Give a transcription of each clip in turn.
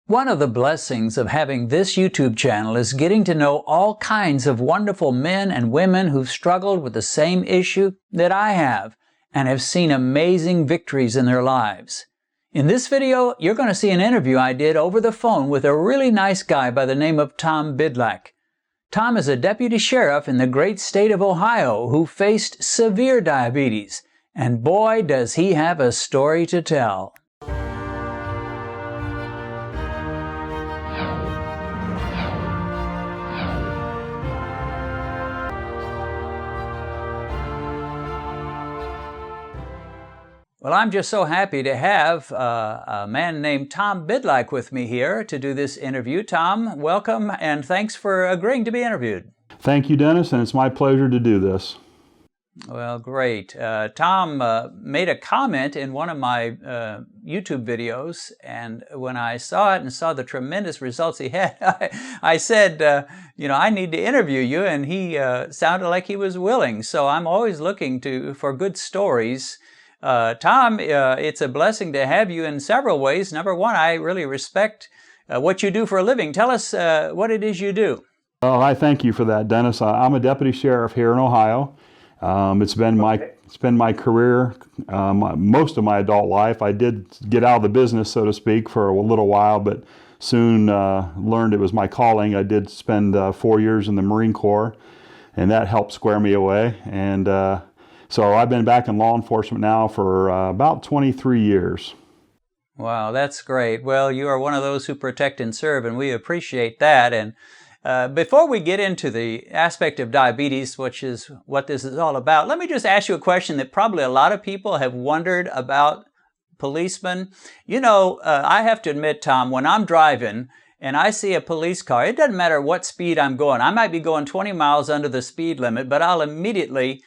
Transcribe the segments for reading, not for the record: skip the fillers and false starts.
One of the blessings of having this YouTube channel is getting to know all kinds of wonderful men and women who've struggled with the same issue that I have and have seen amazing victories in their lives. In this video, you're going to see an interview I did over the phone with a really nice guy by the name of Tom Bidlack. Tom is a deputy sheriff in the great state of Ohio who faced severe diabetes, and boy, does he have a story to tell. Well, I'm just so happy to have a man named Tom Bidlack with me here to do this interview. Tom, welcome, and thanks for agreeing to be interviewed. Thank you, Dennis, and it's my pleasure to do this. Well, great. Tom made a comment in one of my YouTube videos, and when I saw it and saw the tremendous results he had, I said, I need to interview you, and he sounded like he was willing. So I'm always looking for good stories. Tom, it's a blessing to have you in several ways. Number one, I really respect what you do for a living. Tell us what it is you do. Well, I thank you for that, Dennis. I'm a deputy sheriff here in Ohio. It's been my career, most of my adult life. I did get out of the business, so to speak, for a little while, but soon learned it was my calling. I did spend 4 years in the Marine Corps, and that helped square me away. And so I've been back in law enforcement now for about 23 years. Wow, that's great. Well, you are one of those who protect and serve, and we appreciate that. And before we get into the aspect of diabetes, which is what this is all about, let me just ask you a question that probably a lot of people have wondered about policemen. I have to admit, Tom, when I'm driving and I see a police car, it doesn't matter what speed I'm going. I might be going 20 miles under the speed limit, but I'll immediately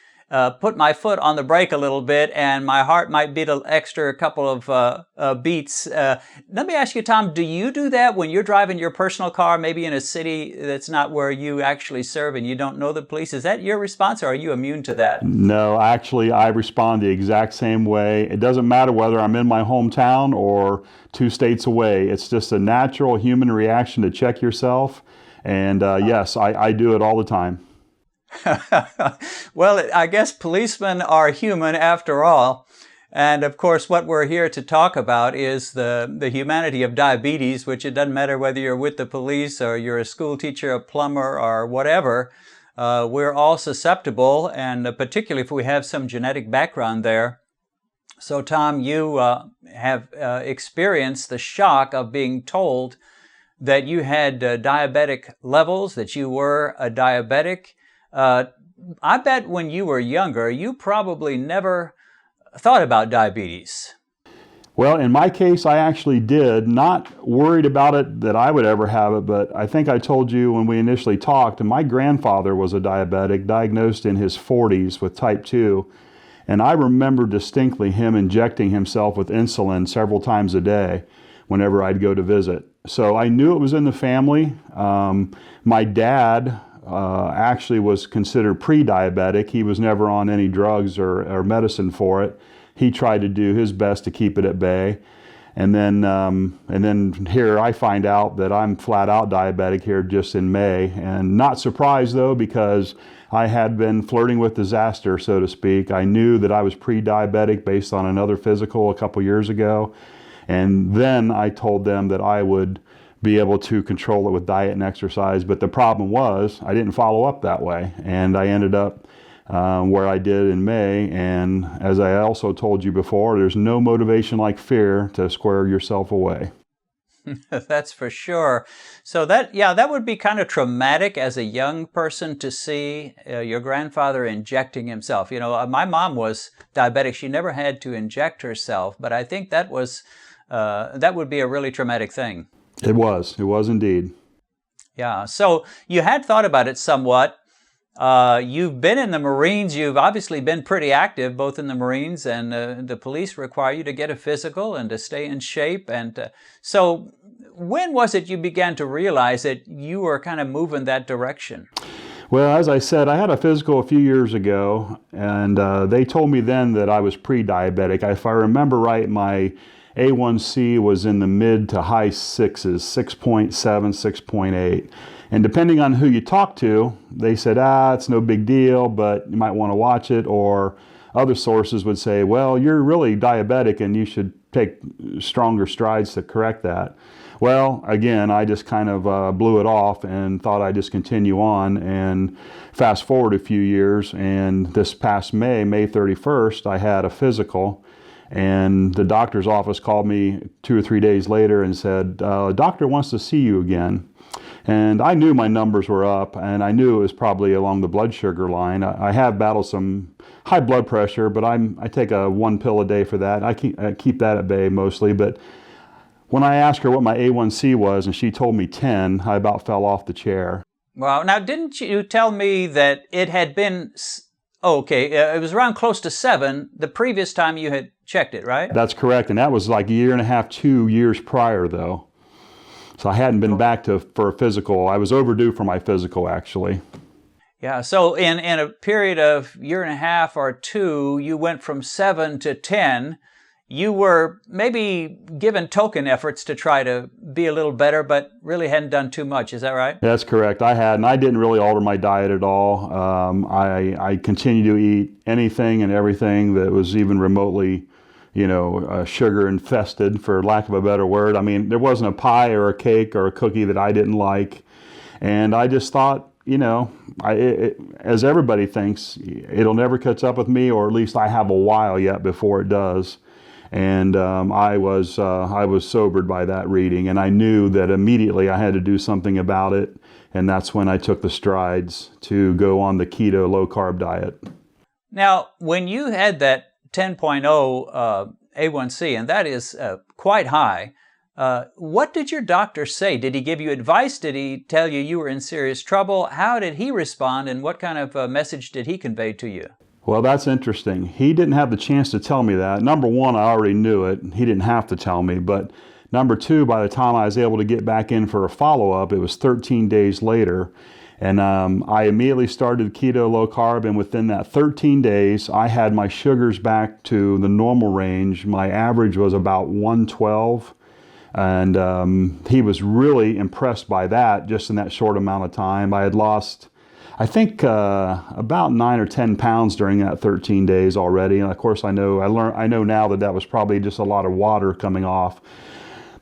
put my foot on the brake a little bit, and my heart might beat an extra couple of beats. Let me ask you, Tom, do you do that when you're driving your personal car, maybe in a city that's not where you actually serve and you don't know the police? Is that your response, or are you immune to that? No, actually, I respond the exact same way. It doesn't matter whether I'm in my hometown or 2 states away. It's just a natural human reaction to check yourself. And yes, I do it all the time. Well, I guess policemen are human after all. And of course, what we're here to talk about is the humanity of diabetes, which it doesn't matter whether you're with the police or you're a school teacher, a plumber, or whatever. We're all susceptible, and particularly if we have some genetic background there. So, Tom, you have experienced the shock of being told that you had diabetic levels, that you were a diabetic. I bet when you were younger, you probably never thought about diabetes. Well, in my case, I actually did. Not worried about it that I would ever have it, but I think I told you when we initially talked, and my grandfather was a diabetic, diagnosed in his 40s with type 2. And I remember distinctly him injecting himself with insulin several times a day whenever I'd go to visit. So I knew it was in the family. My dad actually was considered pre-diabetic. He was never on any drugs or medicine for it. He tried to do his best to keep it at bay. And then here I find out that I'm flat out diabetic here just in May. And not surprised though, because I had been flirting with disaster, so to speak. I knew that I was pre-diabetic based on another physical a couple years ago. And then I told them that I would be able to control it with diet and exercise. But the problem was I didn't follow up that way. And I ended up where I did in May. And as I also told you before, there's no motivation like fear to square yourself away. That's for sure. So that would be kind of traumatic as a young person to see your grandfather injecting himself. My mom was diabetic. She never had to inject herself, but I think that would be a really traumatic thing. It was indeed. Yeah, so you had thought about it somewhat. You've been in the Marines. You've obviously been pretty active, both in the Marines and the police require you to get a physical and to stay in shape. And so when was it you began to realize that you were kind of moving that direction? Well, as I said, I had a physical a few years ago, and they told me then that I was pre-diabetic. If I remember right, my A1C was in the mid to high sixes, 6.7, 6.8. And depending on who you talk to, they said, it's no big deal, but you might want to watch it. Or other sources would say, well, you're really diabetic and you should take stronger strides to correct that. Well, again, I just kind of blew it off and thought I'd just continue on. And fast forward a few years, and this past May 31st, I had a physical. And the doctor's office called me 2 or 3 days later and said, doctor wants to see you again. And I knew my numbers were up, and I knew it was probably along the blood sugar line. I have battled some high blood pressure, but I take a 1 pill a day for that. I keep that at bay mostly. But when I asked her what my A1C was, and she told me 10, I about fell off the chair. Wow. Now, didn't you tell me that it had been, it was around close to 7 the previous time you had checked it, right? That's correct, and that was like a year and a half, 2 years prior, though. So I hadn't been back for a physical. I was overdue for my physical, actually. Yeah, so in a period of year and a half or 2, you went from 7 to 10. You were maybe given token efforts to try to be a little better, but really hadn't done too much. Is that right? That's correct. I had, and I didn't really alter my diet at all. I continued to eat anything and everything that was even remotely, sugar infested, for lack of a better word. I mean, there wasn't a pie or a cake or a cookie that I didn't like. And I just thought, as everybody thinks, it'll never catch up with me, or at least I have a while yet before it does. And I was sobered by that reading, and I knew that immediately I had to do something about it. And that's when I took the strides to go on the keto low-carb diet. Now, when you had that 10.0 A1C, and that is quite high, what did your doctor say? Did he give you advice? Did he tell you you were in serious trouble? How did he respond, and what kind of message did he convey to you? Well, that's interesting. He didn't have the chance to tell me that. Number one, I already knew it. He didn't have to tell me. But number two, by the time I was able to get back in for a follow-up, it was 13 days later. And I immediately started keto low carb, and within that 13 days, I had my sugars back to the normal range. My average was about 112, and he was really impressed by that just in that short amount of time. I had lost, I think, about 9 or 10 pounds during that 13 days already. And of course, I know now that was probably just a lot of water coming off.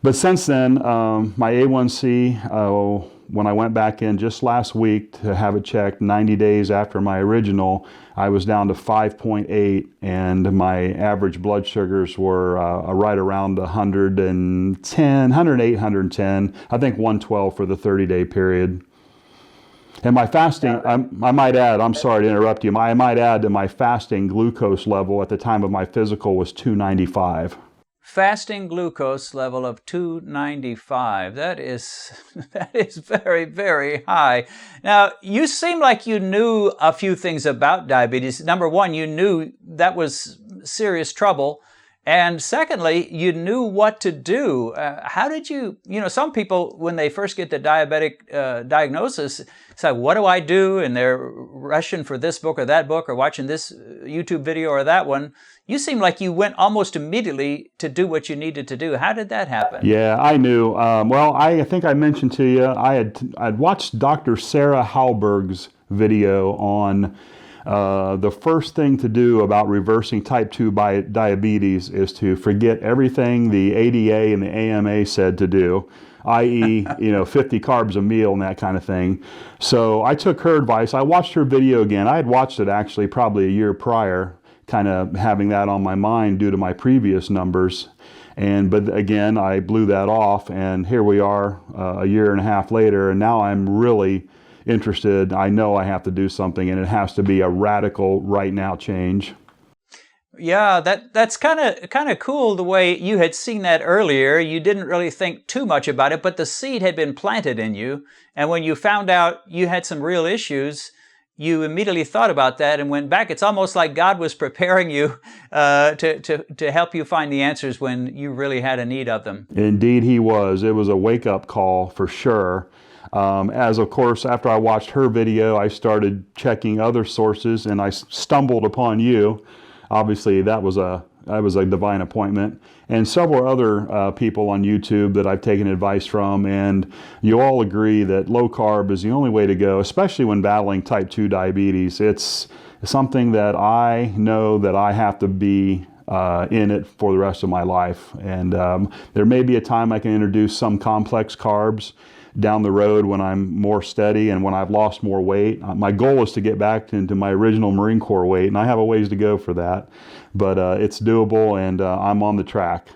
But since then, my A1C, when I went back in just last week to have it checked 90 days after my original, I was down to 5.8, and my average blood sugars were right around 110, 108, 110, I think 112 for the 30-day period. And my fasting, I might add, I'm sorry to interrupt you, I might add that my fasting glucose level at the time of my physical was 295. Fasting glucose level of 295. That is very, very high. Now, you seem like you knew a few things about diabetes. Number one, you knew that was serious trouble. And secondly, you knew what to do. How did you, some people, when they first get the diabetic diagnosis, say, what do I do? And they're rushing for this book or that book or watching this YouTube video or that one. You seem like you went almost immediately to do what you needed to do. How did that happen? Yeah, I knew. Well, I think I mentioned to you, I'd watched Dr. Sarah Halberg's video on the first thing to do about reversing type 2 diabetes is to forget everything the ADA and the AMA said to do, i.e., 50 carbs a meal and that kind of thing. So I took her advice. I watched her video again. I had watched it actually probably a year prior, kind of having that on my mind due to my previous numbers. But again, I blew that off, and here we are a year and a half later, and now I'm really interested. I know I have to do something, and it has to be a radical right now change. Yeah, that's kind of cool the way you had seen that earlier. You didn't really think too much about it, but the seed had been planted in you, and when you found out you had some real issues, you immediately thought about that and went back. It's almost like God was preparing you to help you find the answers when you really had a need of them. Indeed, He was. It was a wake-up call for sure. As of course, after I watched her video, I started checking other sources, and I stumbled upon you. Obviously, that was a That was a divine appointment. And several other people on YouTube that I've taken advice from, and you all agree that low carb is the only way to go, especially when battling type 2 diabetes. It's something that I know that I have to be in it for the rest of my life. And there may be a time I can introduce some complex carbs down the road when I'm more steady and when I've lost more weight. My goal is to get back into my original Marine Corps weight, and I have a ways to go for that, but it's doable, and I'm on the track.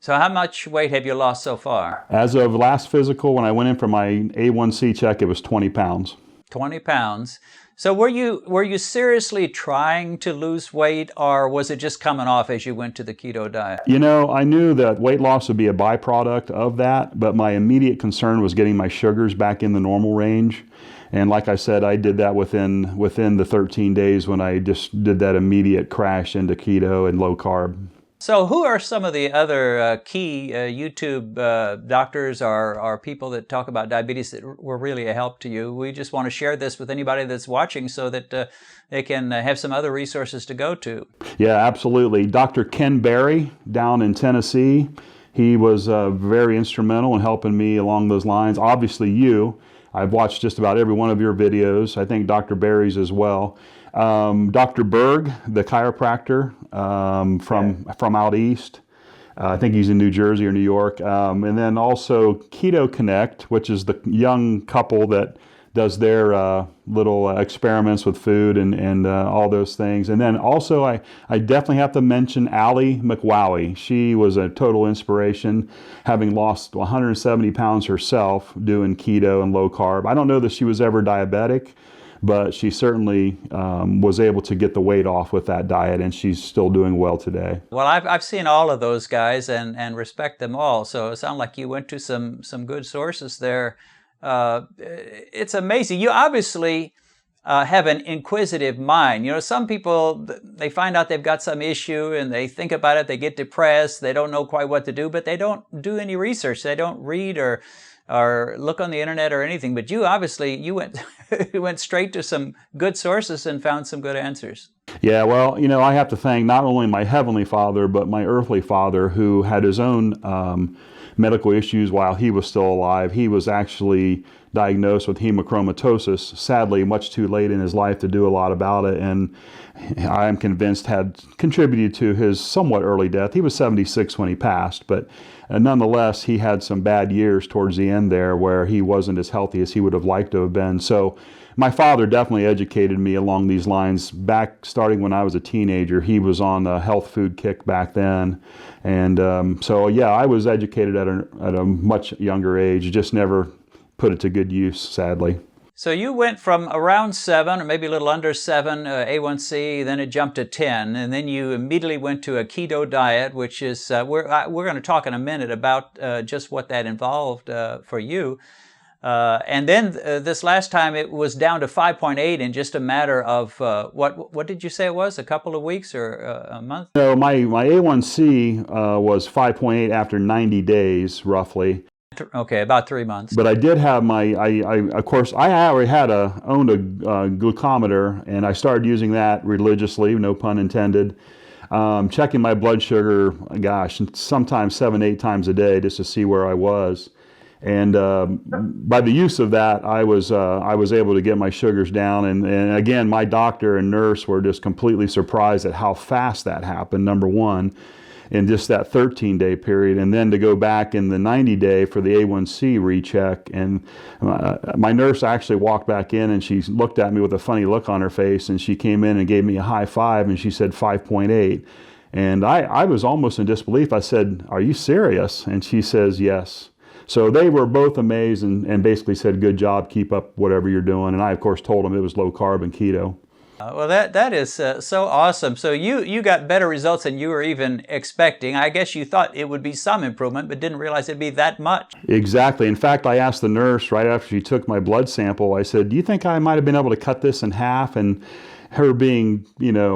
So how much weight have you lost so far? As of last physical, when I went in for my A1C check, it was 20 pounds. 20 pounds. So were you seriously trying to lose weight, or was it just coming off as you went to the keto diet? You know, I knew that weight loss would be a byproduct of that, but my immediate concern was getting my sugars back in the normal range. And like I said, I did that within the 13 days when I just did that immediate crash into keto and low carb. So who are some of the other key YouTube doctors or people that talk about diabetes that were really a help to you? We just want to share this with anybody that's watching so that they can have some other resources to go to. Yeah, absolutely. Dr. Ken Berry down in Tennessee, he was very instrumental in helping me along those lines. Obviously you. I've watched just about every one of your videos. I think Dr. Berry's as well. Dr. Berg, the chiropractor from out east. I think he's in New Jersey or New York. And then also Keto Connect, which is the young couple that does their little experiments with food and all those things. And then also I definitely have to mention Allie McWowie. She was a total inspiration, having lost 170 pounds herself doing keto and low carb. I don't know that she was ever diabetic, but she certainly was able to get the weight off with that diet, and she's still doing well today. Well, I've seen all of those guys and respect them all. So it sounds like you went to some good sources there. It's amazing. You obviously have an inquisitive mind. You know, some people, they find out they've got some issue and they think about it, they get depressed, they don't know quite what to do, but they don't do any research. They don't read or look on the internet or anything. But you obviously, you went you went straight to some good sources and found some good answers. Yeah, well, you know, I have to thank not only my heavenly father, but my earthly father, who had his own medical issues while he was still alive. He was actually diagnosed with hemochromatosis, sadly much too late in his life to do a lot about it, and I am convinced had contributed to his somewhat early death. He was 76 when he passed, but nonetheless, he had some bad years towards the end there where he wasn't as healthy as he would have liked to have been. So my father definitely educated me along these lines back starting when I was a teenager. He was on the health food kick back then. And so, yeah, I was educated at a much younger age, just never put it to good use, sadly. So you went from around 7, or maybe a little under 7, A1C, then it jumped to 10, and then you immediately went to a keto diet, which is, we're going to talk in a minute about just what that involved for you. And then this last time it was down to 5.8 in just a matter of, what did you say it was, a couple of weeks or a month? So my A1C was 5.8 after 90 days, roughly. Okay, about 3 months. But I did have of course, I already owned a glucometer, and I started using that religiously, no pun intended. Checking my blood sugar, gosh, sometimes 7-8 times a day just to see where I was. And by the use of that, I was able to get my sugars down. And again, my doctor and nurse were just completely surprised at how fast that happened, number one, in just that 13-day period, and then to go back in the 90-day for the A1C recheck. And my nurse actually walked back in and she looked at me with a funny look on her face, and she came in and gave me a high five, and she said 5.8. And I was almost in disbelief. I said, "Are you serious?" And she says, "Yes." So they were both amazed and basically said, "Good job, keep up whatever you're doing." And I, of course, told them it was low carb and keto. Well, that is so awesome. So you got better results than you were even expecting. I guess you thought it would be some improvement, but didn't realize it'd be that much. Exactly. In fact, I asked the nurse right after she took my blood sample, I said, "Do you think I might have been able to cut this in half?" And her being,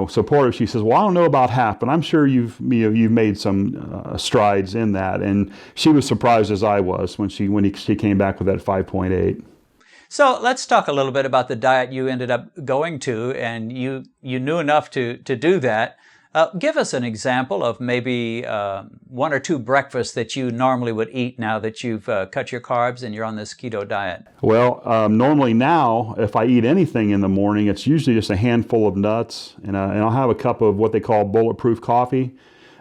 supportive, she says, "Well, I don't know about half, but I'm sure you've made some strides in that." And she was surprised as I was when she came back with that 5.8. So let's talk a little bit about the diet you ended up going to, and you knew enough to do that. Give us an example of maybe one or two breakfasts that you normally would eat now that you've cut your carbs and you're on this keto diet. Well, normally now, if I eat anything in the morning, it's usually just a handful of nuts, and I'll have a cup of what they call bulletproof coffee.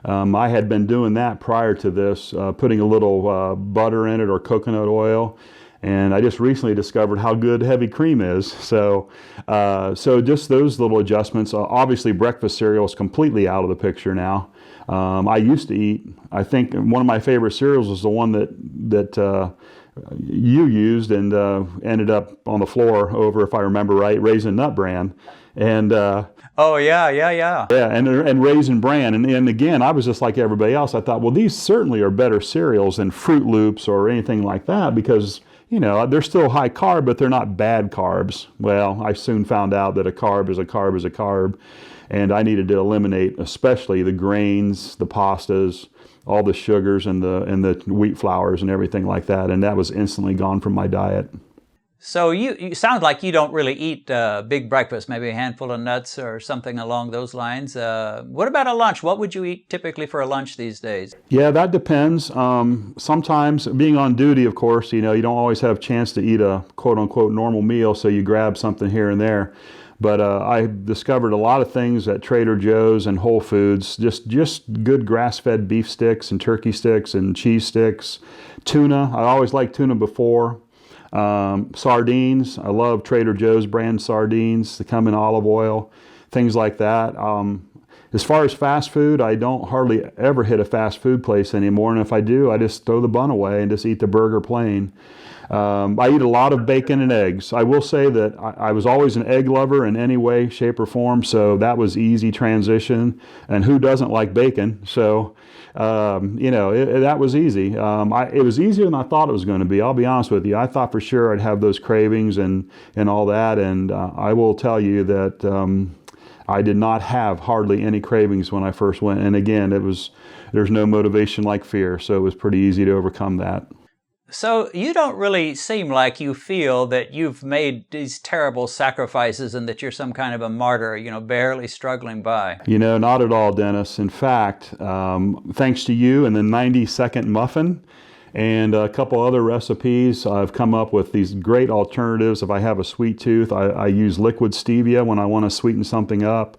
I had been doing that prior to this, putting a little butter in it or coconut oil. And I just recently discovered how good heavy cream is. So just those little adjustments. Obviously, breakfast cereal is completely out of the picture now. I used to eat, I think one of my favorite cereals was the one that you used and ended up on the floor over, if I remember right, Raisin Nut Bran. And oh, yeah. yeah, and Raisin Bran. And again, I was just like everybody else. I thought, well, these certainly are better cereals than Fruit Loops or anything like that because, you know, they're still high carb, but they're not bad carbs. Well, I soon found out that a carb is a carb is a carb, and I needed to eliminate especially the grains, the pastas, all the sugars and the wheat flours and everything like that, and that was instantly gone from my diet. So you sound like you don't really eat big breakfast, maybe a handful of nuts or something along those lines. What about a lunch? What would you eat typically for a lunch these days? Yeah, that depends. Sometimes being on duty, of course, you know, you don't always have a chance to eat a quote-unquote normal meal, so you grab something here and there. But I discovered a lot of things at Trader Joe's and Whole Foods, just good grass-fed beef sticks and turkey sticks and cheese sticks. Tuna, I always liked tuna before. Sardines, I love Trader Joe's brand sardines. They come in olive oil, things like that. As far as fast food, I don't hardly ever hit a fast food place anymore, and if I do, I just throw the bun away and just eat the burger plain. I eat a lot of bacon and eggs. I will say that I was always an egg lover in any way, shape, or form, so that was easy transition. And who doesn't like bacon? So, you know, that was easy. It was easier than I thought it was going to be. I'll be honest with you. I thought for sure I'd have those cravings and all that, and I will tell you that I did not have hardly any cravings when I first went. And again, there's no motivation like fear, so it was pretty easy to overcome that. So you don't really seem like you feel that you've made these terrible sacrifices and that you're some kind of a martyr, you know, barely struggling by. You know, not at all, Dennis. In fact, thanks to you and the 90-second muffin and a couple other recipes, I've come up with these great alternatives. If I have a sweet tooth, I use liquid stevia when I want to sweeten something up.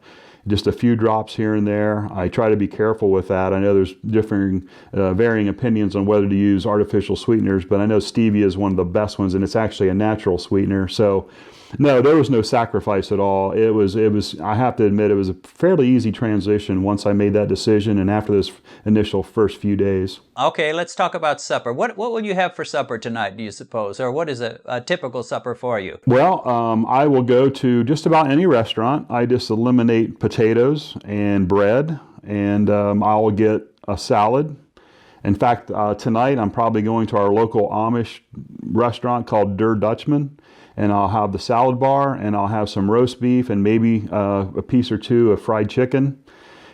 Just a few drops here and there. I try to be careful with that. I know there's varying opinions on whether to use artificial sweeteners, but I know stevia is one of the best ones, and it's actually a natural sweetener. So, no, there was no sacrifice at all. It was. I have to admit, it was a fairly easy transition once I made that decision, and after this initial first few days. Okay, let's talk about supper. What will you have for supper tonight, do you suppose? Or what is a typical supper for you? Well, I will go to just about any restaurant. I just eliminate potatoes and bread, and I'll get a salad. In fact, tonight I'm probably going to our local Amish restaurant called Der Dutchman, and I'll have the salad bar, and I'll have some roast beef and maybe a piece or two of fried chicken.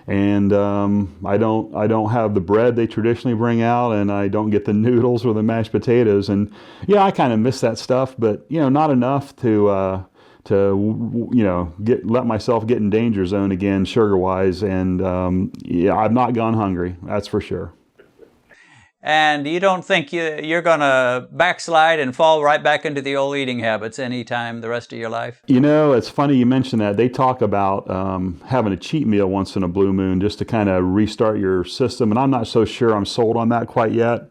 And I don't have the bread they traditionally bring out, and I don't get the noodles or the mashed potatoes. And yeah, I kind of miss that stuff, but you know, not enough to you know let myself get in danger zone again, sugar wise. And yeah, I've not gone hungry, that's for sure. And you don't think you're going to backslide and fall right back into the old eating habits anytime the rest of your life? You know, it's funny you mention that. They talk about having a cheat meal once in a blue moon just to kind of restart your system. And I'm not so sure I'm sold on that quite yet.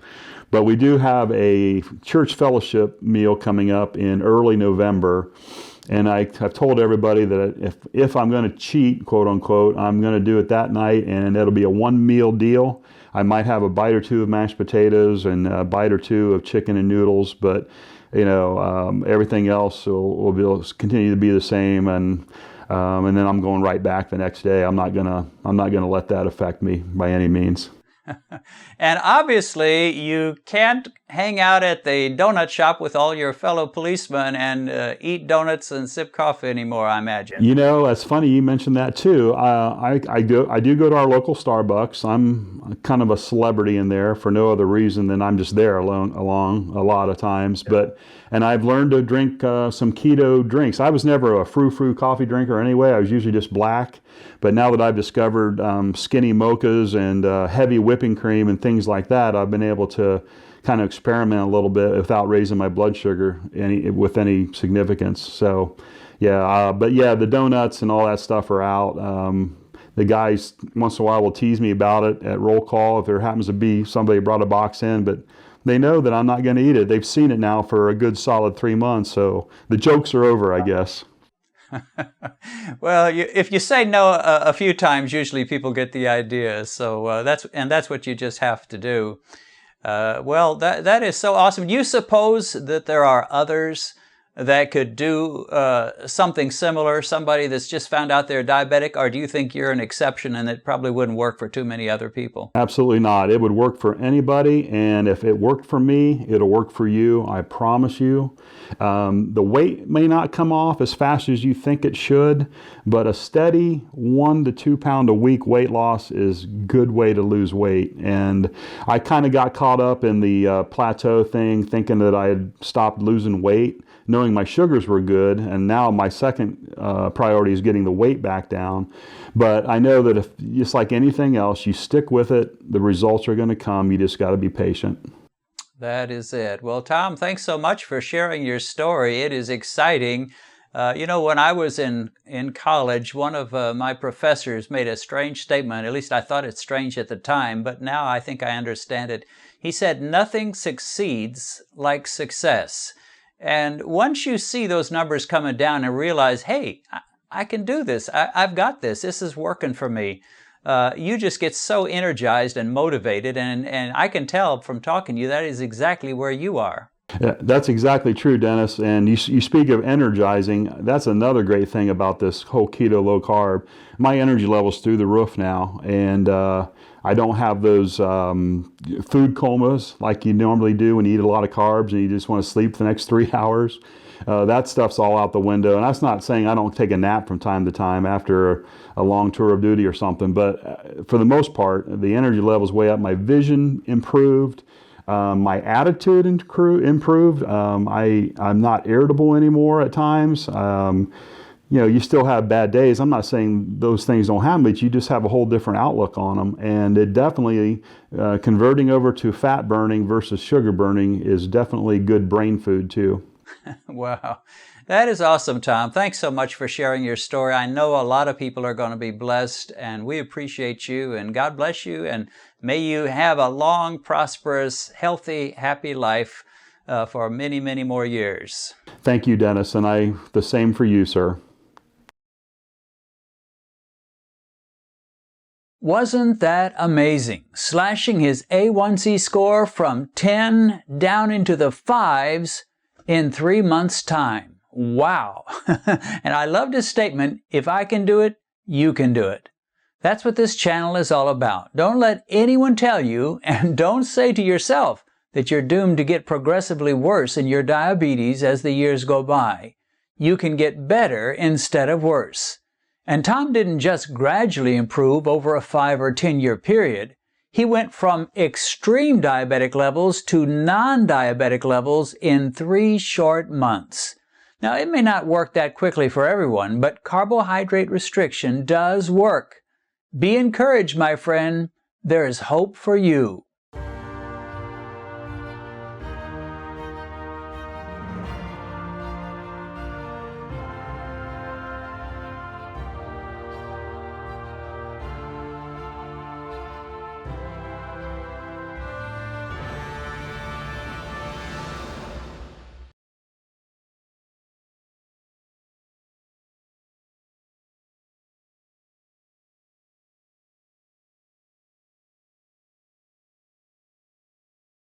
But we do have a church fellowship meal coming up in early November. And I've told everybody that if I'm going to cheat, quote unquote, I'm going to do it that night, and it'll be a one meal deal. I might have a bite or two of mashed potatoes and a bite or two of chicken and noodles, but you know, everything else will continue to be the same, and then I'm going right back the next day. I'm not gonna let that affect me by any means. And obviously, you can't hang out at the donut shop with all your fellow policemen and eat donuts and sip coffee anymore, I imagine. You know, it's funny you mentioned that too. I do go to our local Starbucks. I'm kind of a celebrity in there for no other reason than I'm just there along a lot of times. And I've learned to drink some keto drinks. I was never a frou-frou coffee drinker anyway. I was usually just black. But now that I've discovered skinny mochas and heavy whipping cream and things like that, I've been able to kind of experiment a little bit without raising my blood sugar with any significance. So, yeah, but yeah, the donuts and all that stuff are out. The guys once in a while will tease me about it at roll call if there happens to be somebody brought a box in, but they know that I'm not going to eat it. They've seen it now for a good solid 3 months, so the jokes are over, I guess. Well, if you say no a few times, usually people get the idea. So that's what you just have to do. Well, that is so awesome. Do you suppose that there are others that could do something similar, somebody that's just found out they're diabetic, or do you think you're an exception and it probably wouldn't work for too many other people? Absolutely not. It would work for anybody, and if it worked for me, it'll work for you, I promise you. The weight may not come off as fast as you think it should, but a steady 1 to 2 pound a week weight loss is a good way to lose weight. And I kind of got caught up in the plateau thing, thinking that I had stopped losing weight, knowing my sugars were good, and now my second priority is getting the weight back down. But I know that if, just like anything else, you stick with it, the results are going to come. You just got to be patient. That is it. Well, Tom, thanks so much for sharing your story. It is exciting. When I was in college, one of my professors made a strange statement. At least I thought it strange at the time, but now I think I understand it. He said, "Nothing succeeds like success." And once you see those numbers coming down and realize, hey, I can do this. I've got this. This is working for me. You just get so energized and motivated. And I can tell from talking to you that is exactly where you are. Yeah, that's exactly true, Dennis. And you speak of energizing. That's another great thing about this whole keto low carb. My energy level's through the roof now. And I don't have those food comas like you normally do when you eat a lot of carbs and you just want to sleep for the next 3 hours. That stuff's all out the window. And that's not saying I don't take a nap from time to time after a long tour of duty or something. But for the most part, the energy level's way up. My vision improved. My attitude improved. I'm not irritable anymore at times. You still have bad days. I'm not saying those things don't happen, but you just have a whole different outlook on them. And it definitely, converting over to fat burning versus sugar burning is definitely good brain food too. Wow. That is awesome, Tom. Thanks so much for sharing your story. I know a lot of people are going to be blessed, and we appreciate you, and God bless you, and may you have a long, prosperous, healthy, happy life for many, many more years. Thank you, Dennis, and the same for you, sir. Wasn't that amazing? Slashing his A1C score from 10 down into the 5s in 3 months' time. Wow. And I loved his statement, if I can do it, you can do it. That's what this channel is all about. Don't let anyone tell you, and don't say to yourself that you're doomed to get progressively worse in your diabetes as the years go by. You can get better instead of worse. And Tom didn't just gradually improve over a 5 or 10 year period. He went from extreme diabetic levels to non-diabetic levels in 3 short months. Now, it may not work that quickly for everyone, but carbohydrate restriction does work. Be encouraged, my friend. There is hope for you.